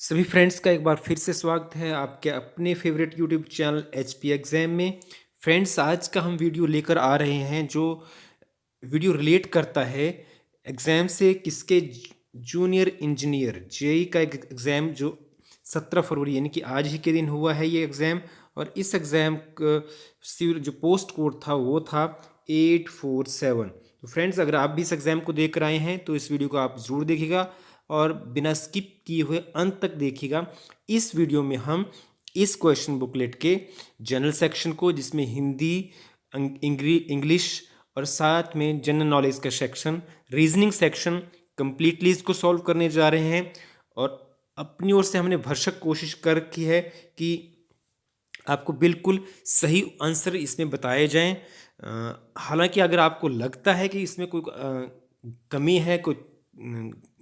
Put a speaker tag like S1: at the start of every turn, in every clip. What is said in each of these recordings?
S1: सभी फ्रेंड्स का एक बार फिर से स्वागत है आपके अपने favourite YouTube channel HP exam में। फ्रेंड्स, आज का हम वीडियो लेकर आ रहे हैं जो वीडियो रिलेट करता है एग्ज़ाम से। किसके? जूनियर इंजीनियर जेई का एक एग्ज़ाम जो 17 फरवरी यानी कि आज ही के दिन हुआ है ये एग्ज़ाम। और इस एग्ज़ाम का जो पोस्ट कोड था वो था 847। तो फ्रेंड्स, अगर आप भी इस एग्ज़ाम को देख कर आए हैं तो इस वीडियो को आप ज़रूर देखिएगा और बिना स्किप किए हुए अंत तक देखिएगा। इस वीडियो में हम इस क्वेश्चन बुकलेट के जनरल सेक्शन को, जिसमें हिंदी, इंग्लिश और साथ में जनरल नॉलेज का सेक्शन, रीजनिंग सेक्शन, कंप्लीटली इसको सॉल्व करने जा रहे हैं। और अपनी ओर से हमने भरसक कोशिश कर रखी है कि आपको बिल्कुल सही आंसर इसमें बताए जाएं। हालांकि अगर आपको लगता है कि इसमें कोई कमी है, कोई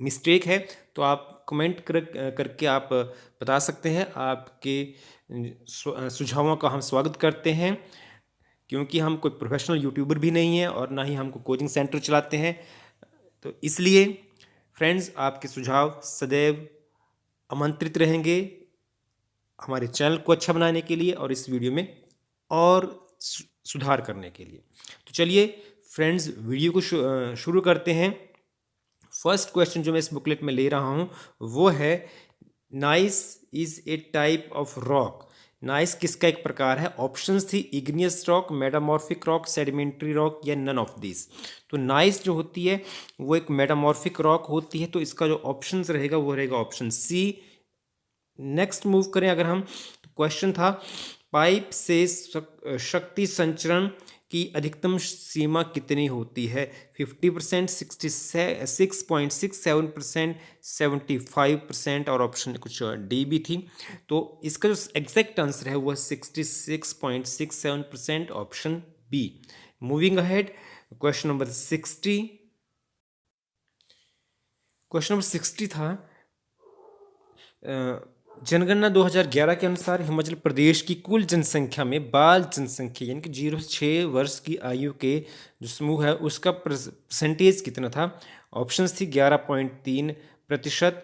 S1: मिस्टेक है, तो आप कमेंट करके आप बता सकते हैं। आपके सुझावों का हम स्वागत करते हैं, क्योंकि हम कोई प्रोफेशनल यूट्यूबर भी नहीं है और ना ही हमको कोचिंग सेंटर चलाते हैं। तो इसलिए फ्रेंड्स, आपके सुझाव सदैव आमंत्रित रहेंगे हमारे चैनल को अच्छा बनाने के लिए और इस वीडियो में और सुधार करने के लिए। तो चलिए फ्रेंड्स, वीडियो को शुरू करते हैं। फर्स्ट क्वेश्चन जो मैं इस बुकलेट में ले रहा हूँ वो है, nice is a type of rock. Nice किसका एक प्रकार है? ऑप्शंस थी igneous rock, metamorphic rock, sedimentary rock या नन ऑफ दिस। तो नाइस जो होती है वो एक मेटामॉर्फिक रॉक होती है, तो इसका जो ऑप्शंस रहेगा वो रहेगा ऑप्शन सी। नेक्स्ट मूव करें अगर हम, तो क्वेश्चन था पाइप से शक्ति संचरण की अधिकतम सीमा कितनी होती है? 50%, 66.67%, 75% और ऑप्शन कुछ डी भी थी। तो इसका जो एग्जैक्ट आंसर है वो 66.67%, option B. Moving ahead, question number 60। Question number 60 था, जनगणना 2011 के अनुसार हिमाचल प्रदेश की कुल जनसंख्या में बाल जनसंख्या यानी कि 0 से 6 वर्ष की आयु के जो समूह है उसका परसेंटेज कितना था? ऑप्शंस थी 11.3%,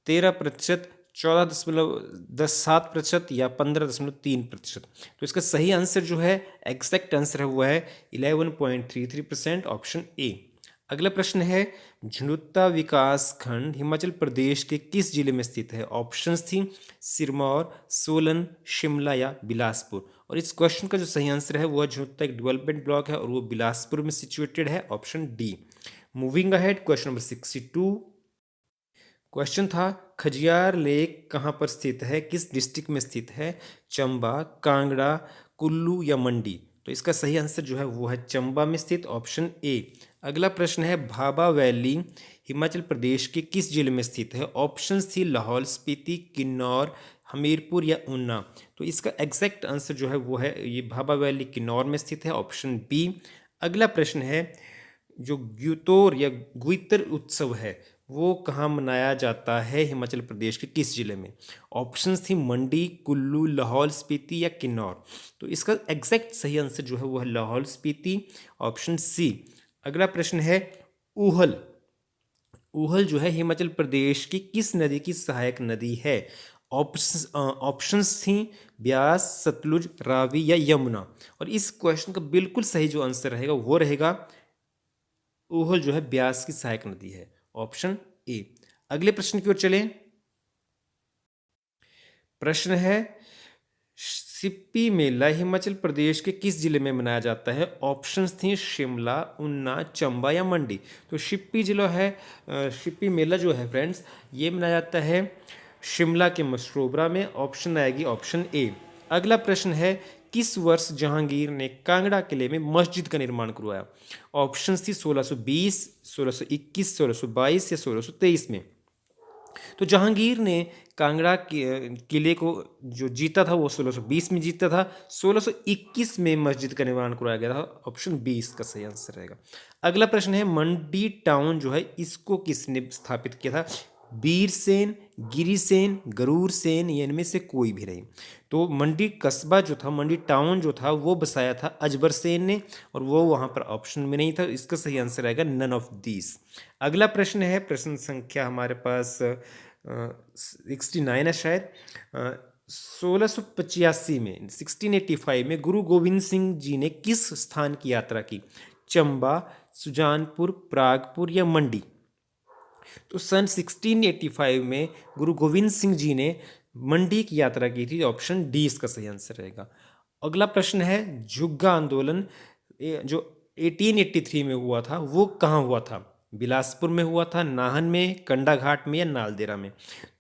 S1: 13%, 14.7% या 15.3%। तो इसका सही आंसर जो है, एग्जैक्ट आंसर है वो है 11.33%, ऑप्शन ए। अगला प्रश्न है, झुंडुत्ता विकास खंड हिमाचल प्रदेश के किस जिले में स्थित है? ऑप्शंस थी सिरमौर, सोलन, शिमला या बिलासपुर। और इस क्वेश्चन का जो सही आंसर है वो है झुंडुत्ता एक डेवलपमेंट ब्लॉक है और वो बिलासपुर में सिचुएटेड है, option D. Moving ahead, question number 62। Question था, खजियार लेक कहाँ पर स्थित है, किस डिस्ट्रिक्ट में स्थित है? चंबा, कांगड़ा, कुल्लू या मंडी। तो इसका सही आंसर जो है वो है चंबा में स्थित, ऑप्शन ए। अगला प्रश्न है, भाभा वैली हिमाचल प्रदेश के किस जिले में स्थित है? ऑप्शंस थी लाहौल स्पीति, किन्नौर, हमीरपुर या ऊना। तो इसका एग्जैक्ट आंसर जो है वो है ये भाभा वैली किन्नौर में स्थित है, ऑप्शन बी। अगला प्रश्न है, जो ग्युतोर या गुइतर उत्सव है वो कहाँ मनाया जाता है हिमाचल प्रदेश के किस जिले में? ऑप्शंस थी मंडी, कुल्लू, लाहौल स्पीति या किन्नौर। तो इसका एग्जैक्ट सही आंसर जो है वो है लाहौल स्पीति, ऑप्शन सी। अगला प्रश्न है, ऊहल। ऊहल जो है हिमाचल प्रदेश की किस नदी की सहायक नदी है? ऑप्शंस थी ब्यास, सतलुज, रावी या यमुना। और इस क्वेश्चन का बिल्कुल सही जो आंसर रहेगा वो रहेगा ऊहल जो है ब्यास की सहायक नदी है, ऑप्शन ए। अगले प्रश्न की ओर चलें। प्रश्न है, सिप्पी मेला हिमाचल प्रदेश के किस जिले में मनाया जाता है? ऑप्शंस थी शिमला, ऊना, चंबा या मंडी। तो शिप्पी जिला है, शिप्पी मेला जो है फ्रेंड्स ये मनाया जाता है शिमला के मशरोबरा में, ऑप्शन आएगी ऑप्शन ए। अगला प्रश्न है, किस वर्ष जहांगीर ने कांगड़ा किले में मस्जिद का निर्माण करवाया? ऑप्शंस थी 1620, 1621, 1622 या 1623 में। तो जहांगीर ने कांगड़ा किले को जो जीता था वो 1620 में जीता था, 1621 में मस्जिद का निर्माण करवाया गया था, ऑप्शन बी इसका सही आंसर रहेगा। अगला प्रश्न है, मंडी टाउन जो है इसको किसने स्थापित किया था? बीरसेन, गिरिसेन, गरूर सेन या इनमें से कोई भी नहीं। तो मंडी कस्बा जो था, मंडी टाउन जो था वो बसाया था अजबर सेन ने और वो वहाँ पर ऑप्शन में नहीं था। इसका सही आंसर आएगा नन ऑफ दीज। अगला प्रश्न है, प्रश्न संख्या हमारे पास 69 है शायद। 1685 में 1685 में गुरु गोविंद सिंह जी ने किस स्थान की यात्रा की? चंबा, सुजानपुर, प्रागपुर या मंडी? तो सन 1685 में गुरु गोविंद सिंह जी ने मंडी की यात्रा की थी। ऑप्शन डी इसका सही आंसर रहेगा। अगला प्रश्न है, जुग्गा आंदोलन जो 1883 में हुआ था वो कहाँ हुआ था? बिलासपुर में हुआ था, नाहन में, कंडाघाट में या नालदेहरा में?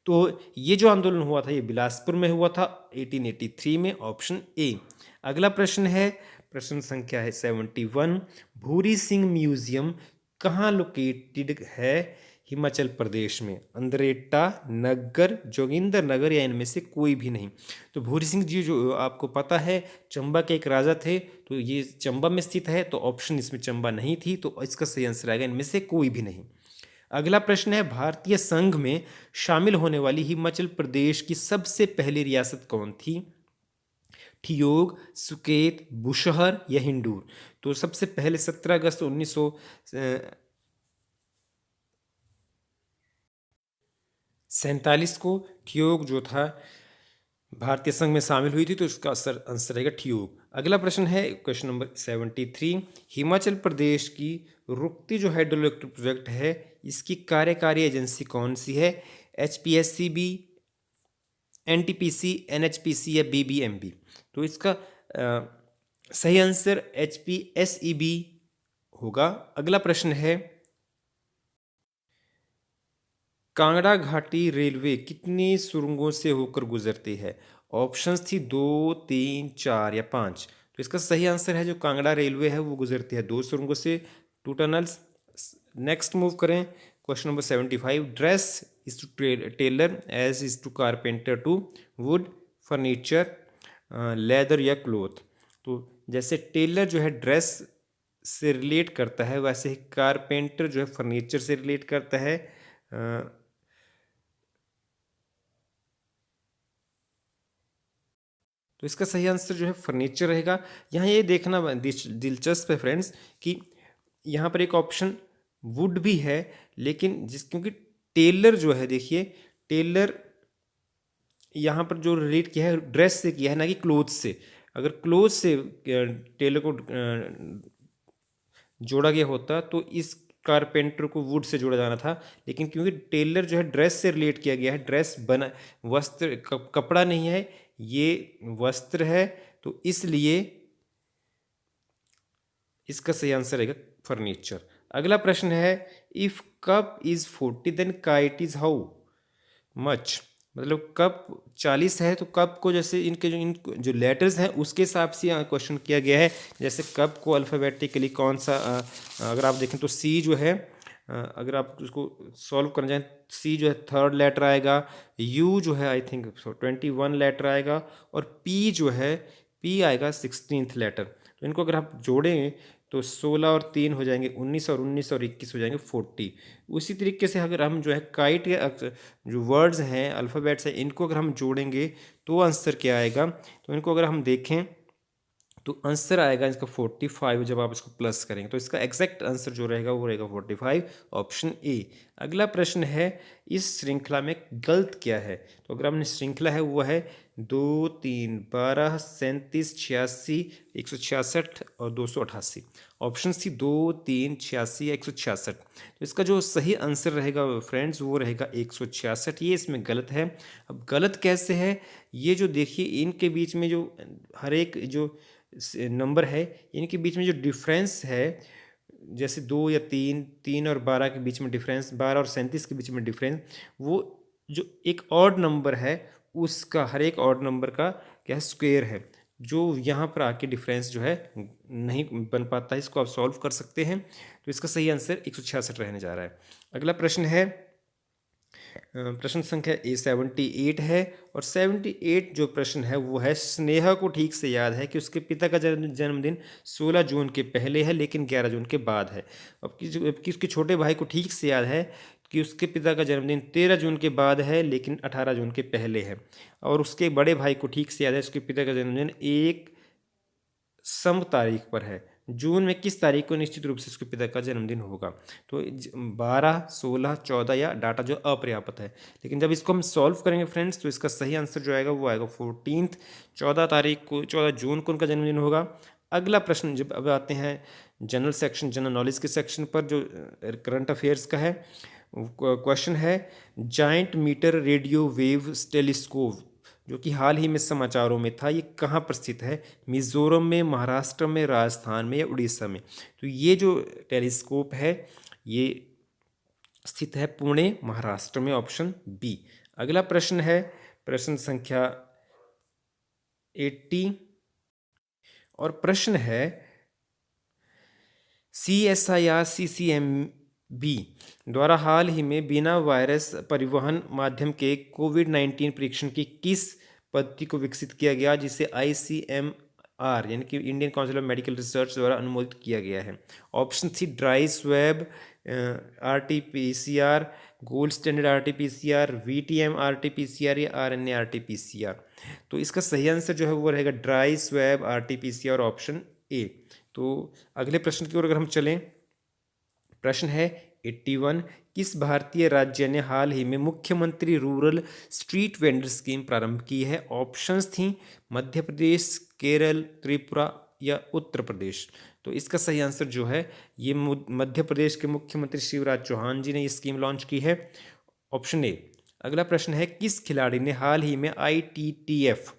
S1: तो ये जो आंदोलन हुआ था ये बिलासपुर में हुआ था 1883 में। Option A. अगला प्रश्न है, प्रश्न संख्या है 71। भूरी सिंह म्यूजियम कहाँ लोकेटेड है? हिमाचल प्रदेश में। अंद्रेटा, नग्गर, जोगिंदर नगर या इनमें से कोई भी नहीं? तो भूरी सिंह जी जो आपको पता है चंबा के एक राजा थे, तो ये चंबा में स्थित है, तो ऑप्शन इसमें चंबा नहीं थी, तो इसका सही आंसर आएगा इनमें से कोई भी नहीं। अगला प्रश्न है, भारतीय संघ में शामिल होने वाली हिमाचल प्रदेश की सबसे पहली रियासत कौन थी? ठियोग, सुकेत, बुशहर या हिंडूर? तो सबसे पहले 17 अगस्त 1947 को ठियोग जो था भारतीय संघ में शामिल हुई थी, तो इसका आंसर रहेगा ठियोग। अगला प्रश्न है क्वेश्चन नंबर 73। हिमाचल प्रदेश की रुकती जो हाइड्रोइलेक्ट्रिक प्रोजेक्ट है इसकी कार्यकारी एजेंसी कौन सी है? HPSCB, NTPC, NHPC या BBMB? तो इसका सही आंसर HPSEB होगा। अगला प्रश्न है, कांगड़ा घाटी रेलवे कितनी सुरंगों से होकर गुजरती है? ऑप्शंस थी 2, 3, 4 या 5। तो इसका सही आंसर है जो कांगड़ा रेलवे है वो गुजरती है 2 सुरंगों से, 2 टनल्स। नेक्स्ट मूव करें, question number 75। Dress is to tailor as is to carpenter to wood, furniture, leather या क्लोथ? तो जैसे टेलर जो है ड्रेस से रिलेट करता है, वैसे ही कारपेंटर जो है फर्नीचर से रिलेट करता है। तो इसका सही आंसर जो है फर्नीचर रहेगा। यहाँ ये देखना दिलचस्प है फ्रेंड्स कि यहाँ पर एक ऑप्शन वुड भी है, लेकिन क्योंकि टेलर जो है, देखिए टेलर यहाँ पर जो रिलेट किया है ड्रेस से किया है ना कि क्लोथ से। अगर क्लोथ से टेलर को जोड़ा गया होता तो इस कारपेंटर को वुड से जोड़ा जाना था, लेकिन क्योंकि टेलर जो है ड्रेस से रिलेट किया गया है, ड्रेस बना वस्त्र कपड़ा नहीं है, ये वस्त्र है, तो इसलिए इसका सही आंसर रहेगा फर्नीचर। अगला प्रश्न है, if cup is 40 then kite is how much? मतलब कप 40 है तो कप को जैसे इन जो लेटर्स हैं उसके हिसाब से क्वेश्चन किया गया है। जैसे कप को अल्फ़ाबेटिकली कौन सा अगर आप देखें तो सी जो है, अगर आप उसको सॉल्व करना चाहें, सी जो है 3rd लेटर आएगा, यू जो है आई थिंक 21 लेटर आएगा, और पी जो है पी आएगा 16th लेटर। तो इनको अगर आप जोड़ें तो 16 और 3 हो जाएंगे 19, और 19 और 21 हो जाएंगे 40। उसी तरीके से अगर हम जो है काइट के जो वर्ड्स हैं अल्फ़ाबेट्स हैं इनको अगर हम जोड़ेंगे तो आंसर क्या आएगा? तो इनको अगर हम देखें तो आंसर आएगा इसका 45 जब आप इसको प्लस करेंगे, तो इसका एग्जैक्ट आंसर जो रहेगा वो रहेगा 45, ऑप्शन ए। अगला प्रश्न है, इस श्रृंखला में गलत क्या है? तो अगर हमने श्रृंखला है वो है 2, 3, 12, 37, 86, 166 और 288। ऑप्शन थी 2, 3, 86 या 166। तो इसका जो सही आंसर रहेगा फ्रेंड्स वो रहेगा 166। ये इसमें गलत है। अब गलत कैसे है? ये जो देखिए इनके बीच में जो हर एक जो नंबर है इनके बीच में जो डिफरेंस है, जैसे 2 या 3, 3 और 12 के बीच में डिफरेंस, 12 और 37 के बीच में डिफरेंस, वो जो एक ऑड नंबर है उसका हर एक ऑड नंबर का क्या है स्क्वायर है, जो यहाँ पर आके डिफरेंस जो है नहीं बन पाता है। इसको आप सॉल्व कर सकते हैं। तो इसका सही आंसर 166 रहने जा रहा है। अगला प्रश्न है, प्रश्न संख्या 78 है, और 78 जो प्रश्न है वो है, स्नेहा को ठीक से याद है कि उसके पिता का जन्मदिन 16 जून के पहले है लेकिन 11 जून के बाद है। अब कि उसके छोटे भाई को ठीक से याद है कि उसके पिता का जन्मदिन 13 जून के बाद है लेकिन 18 जून के पहले है, और उसके बड़े भाई को ठीक से याद है उसके पिता का जन्मदिन एक सम तारीख पर है। जून में किस तारीख को निश्चित रूप से उसके पिता का जन्मदिन होगा? तो 12, 16, 14 या डाटा जो अपर्याप्त है। लेकिन जब इसको हम सॉल्व करेंगे फ्रेंड्स, तो इसका सही आंसर जो आएगा वो आएगा 14th, 14 तारीख को, 14 जून को उनका जन्मदिन होगा। अगला प्रश्न जब अब आते हैं जनरल सेक्शन, जनरल नॉलेज के सेक्शन पर, जो करंट अफेयर्स का है। क्वेश्चन है, giant metre radio wave telescope जो कि हाल ही में समाचारों में था, ये कहाँ पर स्थित है? मिजोरम में, महाराष्ट्र में, राजस्थान में या उड़ीसा में? तो ये जो टेलीस्कोप है ये स्थित है पुणे, महाराष्ट्र में, ऑप्शन बी। अगला प्रश्न है प्रश्न संख्या 80 और प्रश्न है CSIR CCMB द्वारा हाल ही में बिना वायरस परिवहन माध्यम के कोविड-19 परीक्षण की किस पद्धति को विकसित किया गया, जिसे ICMR यानी कि Indian Council of Medical Research द्वारा अनुमोदित किया गया है? Option C dry swab RT-PCR, gold standard RT-PCR, VTM RT-PCR या RNA RT-PCR? तो इसका सही आंसर जो है वो रहेगा dry swab RT-PCR, option A. तो अगले प्रश्न की ओर अगर हम चलें, प्रश्न है 81, किस भारतीय राज्य ने हाल ही में मुख्यमंत्री रूरल स्ट्रीट वेंडर स्कीम प्रारंभ की है? ऑप्शंस थी मध्य प्रदेश, केरल, त्रिपुरा या उत्तर प्रदेश। तो इसका सही आंसर जो है ये मध्य प्रदेश के मुख्यमंत्री शिवराज चौहान जी ने ये स्कीम लॉन्च की है, ऑप्शन ए। अगला प्रश्न है, किस खिलाड़ी ने हाल ही में ITTF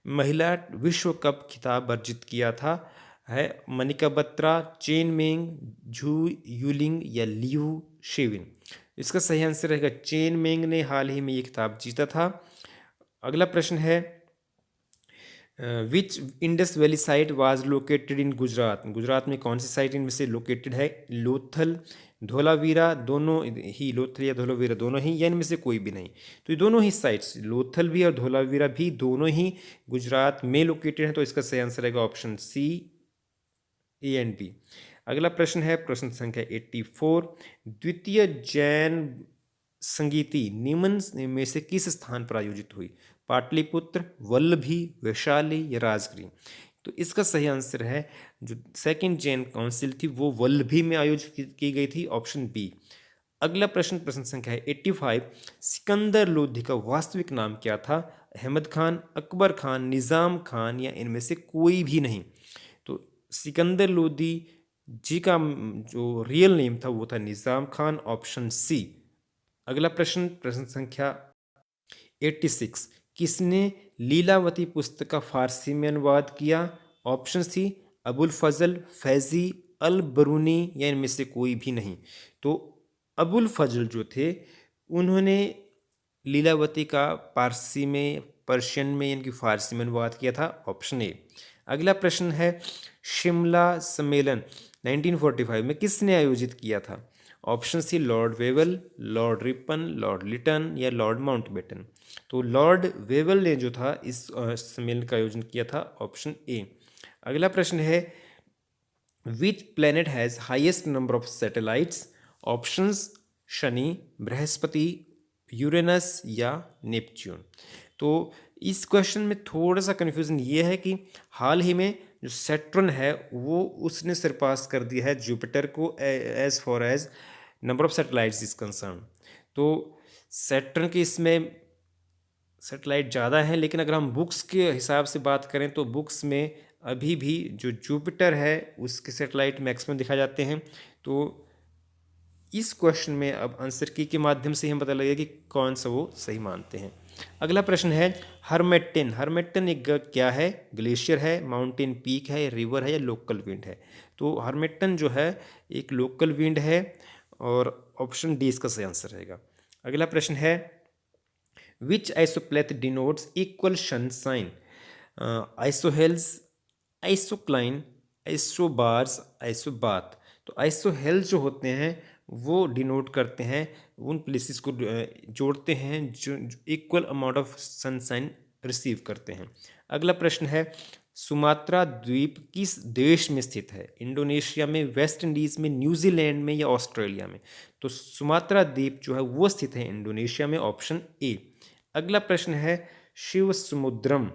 S1: महिला विश्व कप खिताब अर्जित किया था? है मनिका बत्रा, चेन मेंग, झू यूलिंग या लियू शेविन? इसका सही आंसर रहेगा चेन मेंग ने हाल ही में ये खिताब जीता था। अगला प्रश्न है, which Indus valley site was located in Gujarat? Gujarat में कौन सी साइट इनमें से लोकेटेड है? लोथल, धोलावीरा, दोनों ही, लोथल या धोलावीरा दोनों ही, या इनमें से कोई भी नहीं? तो ये दोनों ही साइट्स, लोथल भी और धोलावीरा भी, दोनों ही गुजरात में लोकेटेड हैं। तो इसका सही आंसर रहेगा option C, A and B. अगला प्रश्न है प्रश्न संख्या 84, द्वितीय जैन संगीति निम्न में से किस स्थान पर आयोजित हुई? पाटलिपुत्र, वल्लभी, वैशाली या राजगीर? तो इसका सही आंसर है जो सेकंड जैन काउंसिल थी वो वल्लभी में आयोजित की गई थी, ऑप्शन बी। अगला प्रश्न प्रश्न संख्या है 85, सिकंदर लोधी का वास्तविक नाम क्या था? अहमद खान, अकबर खान, निज़ाम खान या इनमें से कोई भी नहीं? तो सिकंदर लोधी जी का जो रियल नेम था वो था निज़ाम खान, ऑप्शन सी। अगला प्रश्न प्रश्न संख्या 86, किसने लीलावती पुस्तक का फारसी में अनुवाद किया? ऑप्शन थी अबुल फजल, फैजी, अल बरूनी या इनमें से कोई भी नहीं? तो अबुल फजल जो थे उन्होंने लीलावती का पारसी में, पर्शियन में यानी कि फारसी में अनुवाद किया था, ऑप्शन ए। अगला प्रश्न है, शिमला सम्मेलन 1945 में किसने आयोजित किया था? Option C Lord Wavell, Lord Ripon, Lord Lytton या लॉर्ड माउंटबेटन? तो लॉर्ड वेवल ने जो था इस सम्मेलन का आयोजन किया था, ऑप्शन ए। अगला प्रश्न है, which planet has highest number of satellites? Options Shani, Brihaspati, Uranus या नेपच्यून? तो इस क्वेश्चन में थोड़ा सा कन्फ्यूज़न ये है कि हाल ही में जो सैटर्न है वो उसने सरपास कर दिया है जुपिटर को as far as number of satellites is concern. तो सैटर्न के इसमें सैटेलाइट ज़्यादा है, लेकिन अगर हम बुक्स के हिसाब से बात करें तो बुक्स में अभी भी जो जुपिटर है उसके सैटेलाइट मैक्सिमम दिखाए जाते हैं। तो इस क्वेश्चन में अब आंसर की के माध्यम से हम पता लगेगा कि कौन सा वो सही मानते हैं। अगला प्रश्न है, हरमेट्टन, हरमेट्टन एक क्या है? ग्लेशियर है, माउंटेन पीक है, रिवर है या लोकल विंड है? तो हरमेट्टन जो है एक लोकल विंड है और ऑप्शन डी इसका सही आंसर रहेगा। अगला प्रश्न है, which isopleth denotes equal sunshine? Isohels, isocline, isobars, isobath? तो आइसोहेल जो होते हैं वो डिनोट करते हैं उन प्लेसेस को जोड़ते हैं जो equal amount of sunshine receive करते हैं। अगला प्रश्न है, सुमात्रा द्वीप किस देश में स्थित है? इंडोनेशिया में, वेस्ट इंडीज़ में, न्यूजीलैंड में या ऑस्ट्रेलिया में? तो सुमात्रा द्वीप जो है वो स्थित है इंडोनेशिया में, ऑप्शन ए। अगला प्रश्न है, शिव समुद्रम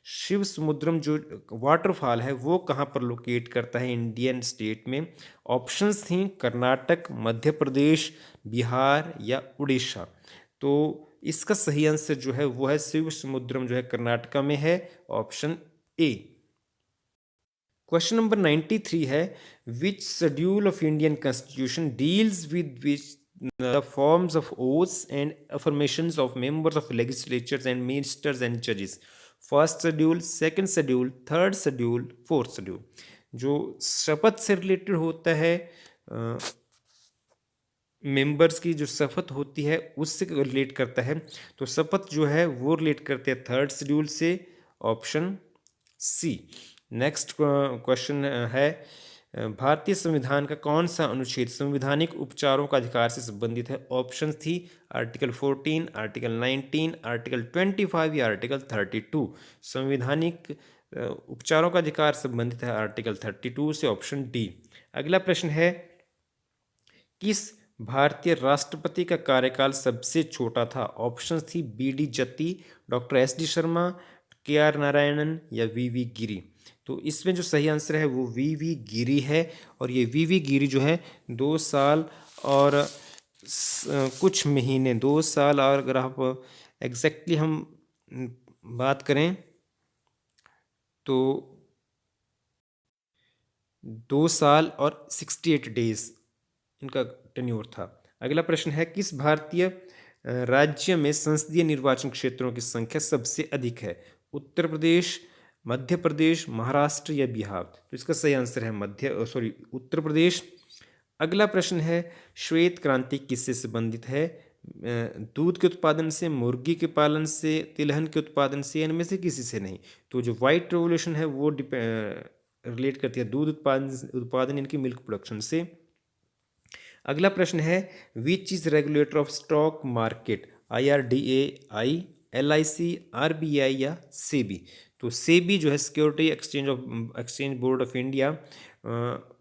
S1: शिव समुद्रम जो वाटरफॉल है वो कहाँ पर लोकेट करता है इंडियन स्टेट में? ऑप्शंस थी कर्नाटक, मध्य प्रदेश, बिहार या उड़ीसा। तो इसका सही आंसर जो है वो है शिव समुद्रम जो है कर्नाटका में है, ऑप्शन ए। क्वेश्चन नंबर 93 है, which schedule of Indian constitution deals with which the forms of oaths and affirmations of members of legislatures and ministers and judges? First schedule, second schedule, third schedule, fourth schedule. जो शपथ से related होता है, members की जो शपथ होती है उससे रिलेट करता है, तो शपथ जो है वो रिलेट करते हैं थर्ड शेड्यूल से, ऑप्शन सी। नेक्स्ट क्वेश्चन है, भारतीय संविधान का कौन सा अनुच्छेद संवैधानिक उपचारों का अधिकार से संबंधित है? ऑप्शन थी आर्टिकल 14, आर्टिकल 19, आर्टिकल 25 या आर्टिकल 32। संवैधानिक उपचारों का अधिकार संबंधित है आर्टिकल 32 से, ऑप्शन डी। अगला प्रश्न है, किस भारतीय राष्ट्रपति का कार्यकाल सबसे छोटा था? ऑप्शन थी B D Jatti, doctor S D Sharma, K R Narayanan या वी वी गिरी। तो इसमें जो सही आंसर है वो वी वी गिरी है, और ये वी वी गिरी जो है 2 साल और कुछ महीने, 2 साल, और अगर आप एग्जैक्टली हम बात करें तो 2 साल और 68 डेज इनका टेन्योर था। अगला प्रश्न है, किस भारतीय राज्य में संसदीय निर्वाचन क्षेत्रों की संख्या सबसे अधिक है? उत्तर प्रदेश, मध्य प्रदेश, महाराष्ट्र या बिहार? तो इसका सही आंसर है उत्तर प्रदेश। अगला प्रश्न है, श्वेत क्रांति किससे संबंधित है? दूध के उत्पादन से, मुर्गी के पालन से, तिलहन के उत्पादन से, इनमें से किसी से नहीं। तो जो व्हाइट रेवोल्यूशन है वो रिलेट करती है दूध उत्पादन इनकी मिल्क प्रोडक्शन से। अगला प्रश्न है, which is regulator of stock market? IRDA, LIC, RBI या सेबी? तो सेबी जो है security exchange board of India,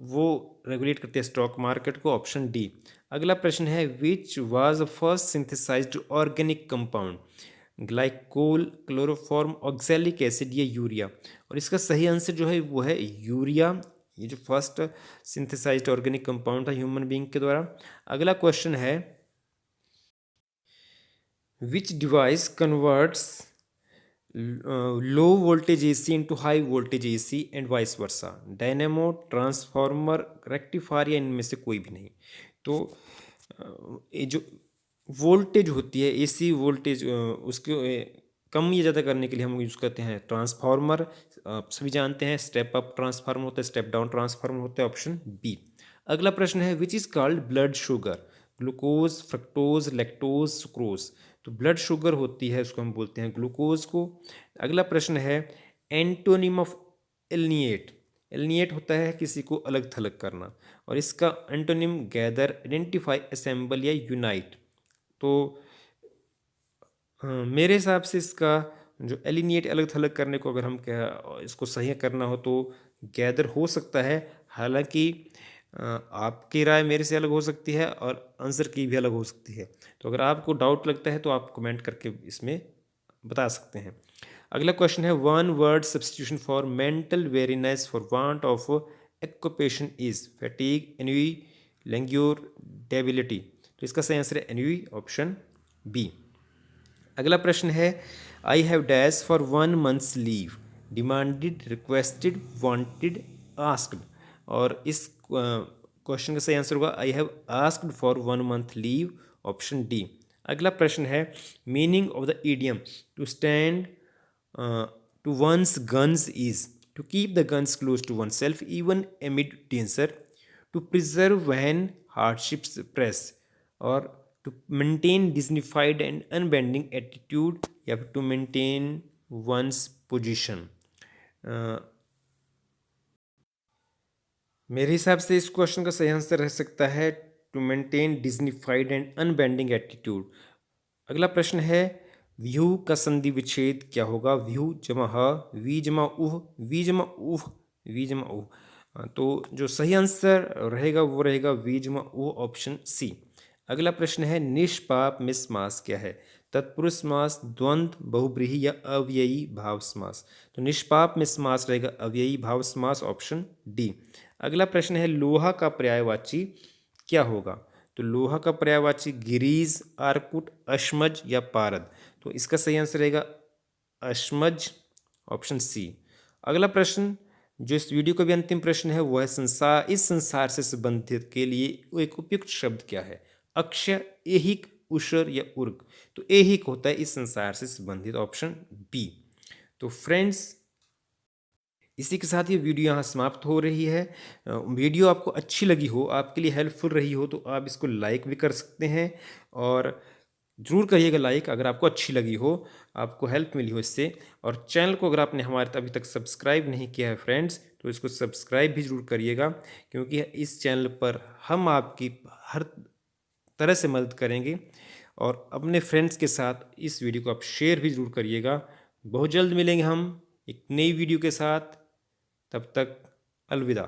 S1: वो रेगुलेट करते हैं स्टॉक मार्केट को, ऑप्शन डी। अगला प्रश्न है, which was the first synthesised organic compound? Glycol, chloroform, oxalic acid या यूरिया? और इसका सही आंसर जो है वो है यूरिया। ये जो फर्स्ट सिंथेसाइज्ड ऑर्गेनिक कंपाउंड था ह्यूमन बीइंग के द्वारा। अगला क्वेश्चन है, विच device converts low voltage AC into high voltage AC and vice versa? Dynamo, transformer, rectifier या इनमें से कोई भी नहीं। तो ये जो वोल्टेज होती है AC वोल्टेज, उसके कम या ज़्यादा करने के लिए हम यूज़ करते हैं ट्रांसफार्मर। आप सभी जानते हैं स्टेप अप ट्रांसफार्मर होता है, स्टेप डाउन ट्रांसफार्मर होता है, ऑप्शन बी। अगला प्रश्न है, which is called blood sugar? Glucose, fructose, lactose, sucrose? तो ब्लड शुगर होती है, उसको हम बोलते हैं ग्लूकोज को। अगला प्रश्न है, एंटोनिम ऑफ एलिनिएट? एलिनिएट होता है किसी को अलग थलग करना, और इसका एंटोनिम गैदर, आइडेंटिफाई, असेंबल या यूनाइट? तो मेरे हिसाब से इसका जो एलिनिएट अलग थलग करने को अगर हम इसको सही करना हो तो गैदर हो सकता है। हालांकि आपकी राय मेरे से अलग हो सकती है और आंसर की भी अलग हो सकती है। तो अगर आपको डाउट लगता है तो आप कमेंट करके इसमें बता सकते हैं। अगला क्वेश्चन है, one word substitution for mental weariness for want of occupation is? Fatigue, ennui, languor, debility? तो इसका सही आंसर है एन्यूई, ऑप्शन बी। अगला प्रश्न है, I have dash for 1 month's leave? Demanded, requested, wanted, asked? और इस क्वेश्चन का सही आंसर होगा I have asked for 1 month leave, option D. अगला प्रश्न है, meaning of the idiom to stand to one's guns is? To keep the guns close to oneself even amid danger, to preserve when hardships press, और to maintain dignified and unbending attitude, या to maintain once position? मेरे हिसाब से इस question का सही answer रह सकता है to maintain dignified and unbending attitude. अगला प्रश्न है, व्यू का संधि विच्छेद क्या होगा? व्यू जमा ह, वी जमा उह, वी जमा उह, वी जमा उह? तो जो सही आंसर रहेगा वो रहेगा वी जमा उह, ऑप्शन सी। अगला प्रश्न है निष्पाप में समास क्या है? तत्पुरुष समास, द्वंद्व, बहुब्रीहि या अव्ययी भाव समास। तो निष्पाप में समास रहेगा अव्ययी भाव समास, ऑप्शन डी। अगला प्रश्न है लोहा का पर्यायवाची क्या होगा? तो लोहा का पर्यायवाची गिरीज, आर्कुट, अश्मज या पारद। तो इसका सही आंसर रहेगा अश्मज, ऑप्शन सी। अगला प्रश्न जो इस वीडियो का भी अंतिम प्रश्न है वो है संसार, इस संसार से संबंधित के लिए एक उपयुक्त शब्द क्या है? अक्षय, ऐहिक, उषर या उर्ग। तो ऐहिक होता है इस संसार से संबंधित, ऑप्शन बी। तो फ्रेंड्स इसी के साथ ये वीडियो यहाँ समाप्त हो रही है। वीडियो आपको अच्छी लगी हो, आपके लिए हेल्पफुल रही हो, तो आप इसको लाइक भी कर सकते हैं और ज़रूर करिएगा लाइक अगर आपको अच्छी लगी हो, आपको हेल्प मिली हो इससे। और चैनल को अगर आपने हमारे अभी तक सब्सक्राइब नहीं किया है फ्रेंड्स, तो इसको सब्सक्राइब भी ज़रूर करिएगा, क्योंकि इस चैनल पर हम आपकी हर तरह से मदद करेंगे। और अपने फ्रेंड्स के साथ इस वीडियो को आप शेयर भी ज़रूर करिएगा। बहुत जल्द मिलेंगे हम एक नई वीडियो के साथ, तब तक अलविदा।